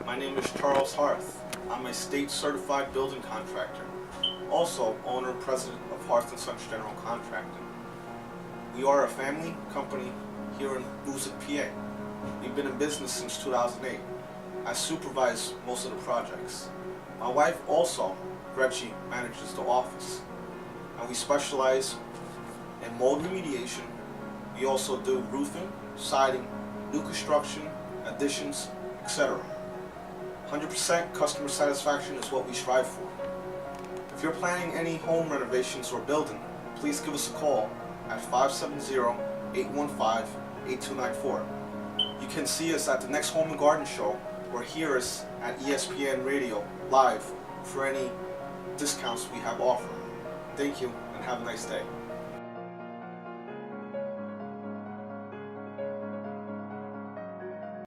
My name is Charles Harth. I'm a state certified building contractor, also owner and president of Harth & Sons General Contracting. We are a family company here in Busick, PA. We've been in business since 2008. I supervise most of the projects. My wife also, Gretchen, manages the office. And we specialize in mold remediation. We also do roofing, siding, new construction, additions, etc. 100% customer satisfaction is what we strive for. If you're planning any home renovations or building, please give us a call at 570-815-8294. You can see us at the next Home and Garden Show or hear us at ESPN Radio live for any discounts we have offered. Thank you and have a nice day.